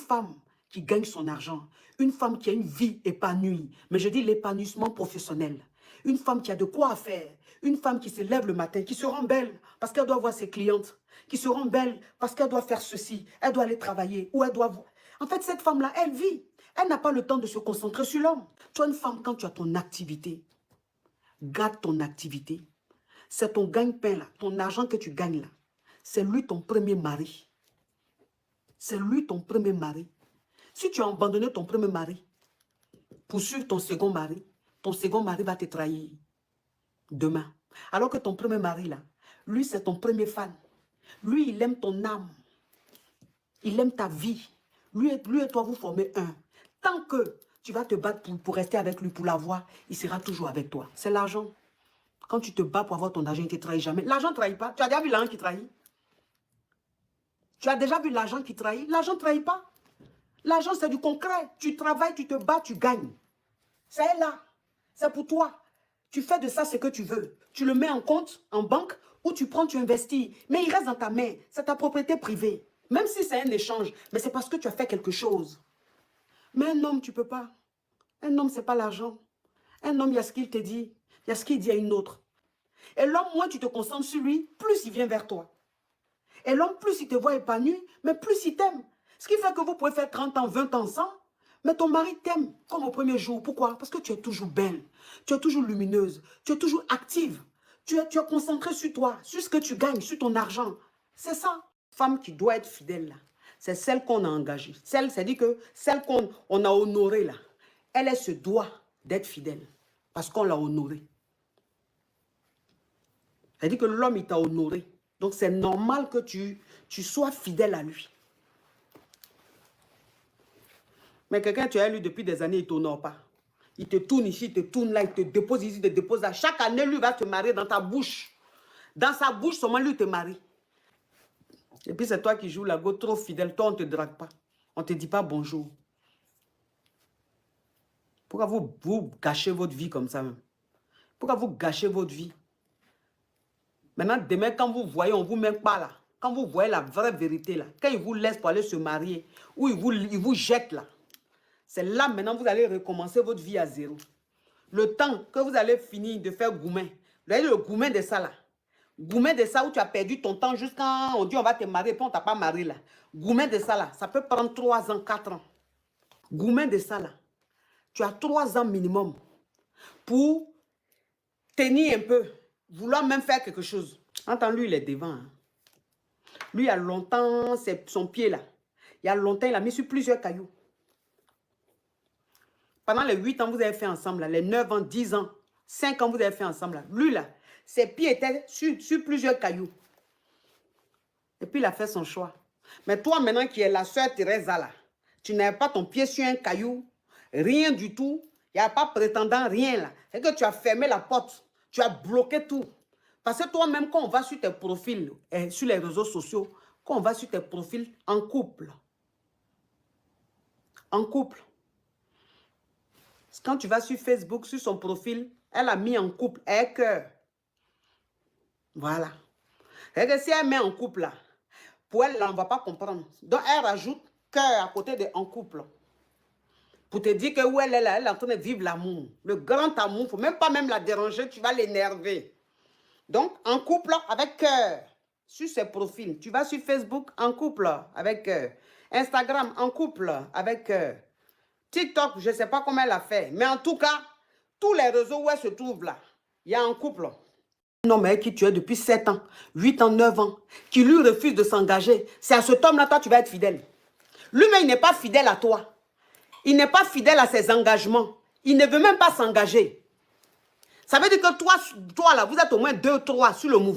femme qui gagne son argent, une femme qui a une vie épanouie, mais je dis l'épanouissement professionnel, une femme qui a de quoi faire, une femme qui se lève le matin, qui se rend belle parce qu'elle doit voir ses clientes, qui se rend belle parce qu'elle doit faire ceci, elle doit aller travailler, ou elle doit... En fait, cette femme-là, elle vit. Elle n'a pas le temps de se concentrer sur l'homme. Tu as une femme, quand tu as ton activité, garde ton activité. C'est ton gagne-pain là, ton argent que tu gagnes là. C'est lui ton premier mari. C'est lui ton premier mari. Si tu as abandonné ton premier mari pour suivre ton second mari va te trahir demain. Alors que ton premier mari là, lui c'est ton premier fan. Lui il aime ton âme. Il aime ta vie. Lui et toi vous formez un. Tant que tu vas te battre pour rester avec lui, pour l'avoir, il sera toujours avec toi. C'est l'argent. Quand tu te bats pour avoir ton argent, il ne te trahit jamais. L'argent ne trahit pas. Tu as déjà vu l'argent qui trahit? Tu as déjà vu l'argent qui trahit? L'argent ne trahit pas. L'argent, c'est du concret. Tu travailles, tu te bats, tu gagnes. C'est là. C'est pour toi. Tu fais de ça ce que tu veux. Tu le mets en compte, en banque, ou tu prends, tu investis. Mais il reste dans ta main. C'est ta propriété privée. Même si c'est un échange, mais c'est parce que tu as fait quelque chose. Mais un homme, tu ne peux pas. Un homme, ce n'est pas l'argent. Un homme, il y a ce qu'il te dit. Il y a ce qu'il dit à une autre. Et l'homme, moins tu te concentres sur lui, plus il vient vers toi. Et l'homme, plus il te voit épanoui, mais plus il t'aime. Ce qui fait que vous pouvez faire 30 ans, 20 ans ensemble, mais ton mari t'aime comme au premier jour. Pourquoi? Parce que tu es toujours belle, tu es toujours lumineuse, tu es toujours active. Tu es concentré sur toi, sur ce que tu gagnes, sur ton argent. C'est ça. Femme qui doit être fidèle, là, c'est celle qu'on a engagée. C'est-à-dire que celle qu'on a honorée, là, elle se doit d'être fidèle parce qu'on l'a honorée. C'est-à-dire que l'homme, il t'a honoré. Donc, c'est normal que tu sois fidèle à lui. Mais quelqu'un, tu as lu depuis des années, il ne t'honore pas. Il te tourne ici, il te tourne là, il te dépose ici, il te dépose là. Chaque année, lui va te marier dans ta bouche. Dans sa bouche, seulement lui te marie. Et puis, c'est toi qui joues la go trop fidèle. Toi, on ne te drague pas. On ne te dit pas bonjour. Pourquoi vous gâchez votre vie comme ça même? Pourquoi vous gâchez votre vie? Maintenant, demain, quand vous voyez, on ne vous met pas là. Quand vous voyez la vraie vérité là, quand il vous laisse pour aller se marier, ou il vous jette là, c'est là maintenant vous allez recommencer votre vie à zéro. Le temps que vous allez finir de faire goumen, vous voyez le goumen de ça là, goumen de ça où tu as perdu ton temps jusqu'à on dit on va te marier, puis on ne t'a pas marié là. Goumen de ça là, ça peut prendre 3 ans, 4 ans. Goumen de ça là, tu as 3 ans minimum pour tenir un peu. Vouloir même faire quelque chose. Entends, lui, il est devant. Hein. Lui, il y a longtemps, c'est son pied là. Il y a longtemps, il a mis sur plusieurs cailloux. Pendant les 8 ans, vous avez fait ensemble, là, les 9 ans, 10 ans, 5 ans, vous avez fait ensemble. Là. Lui, là, ses pieds étaient sur plusieurs cailloux. Et puis, il a fait son choix. Mais toi, maintenant, qui es la sœur Teresa, là, tu n'as pas ton pied sur un caillou, rien du tout. Il n'y a pas prétendant, rien là. C'est que tu as fermé la porte. Tu as bloqué tout. Parce que toi-même, quand on va sur tes profils, sur les réseaux sociaux, quand on va sur tes profils en couple, quand tu vas sur Facebook, sur son profil, elle a mis en couple un cœur. Voilà. Et que si elle met en couple là, pour elle, là, on ne va pas comprendre. Donc, elle rajoute cœur à côté de en couple. Pour te dire que où elle est là, elle est en train de vivre l'amour. Le grand amour, il ne faut même pas la déranger, tu vas l'énerver. Donc, en couple avec cœur, sur ses profils. Tu vas sur Facebook, en couple avec cœur. Instagram, en couple avec cœur. TikTok, je ne sais pas comment elle a fait. Mais en tout cas, tous les réseaux où elle se trouve là, il y a un couple. Un homme avec qui tu es depuis 7 ans, 8 ans, 9 ans, qui lui refuse de s'engager. C'est à cet homme-là, toi, tu vas être fidèle. Lui-même, il n'est pas fidèle à toi. Il n'est pas fidèle à ses engagements. Il ne veut même pas s'engager. Ça veut dire que toi là, vous êtes au moins 2 ou 3 sur le mouvement.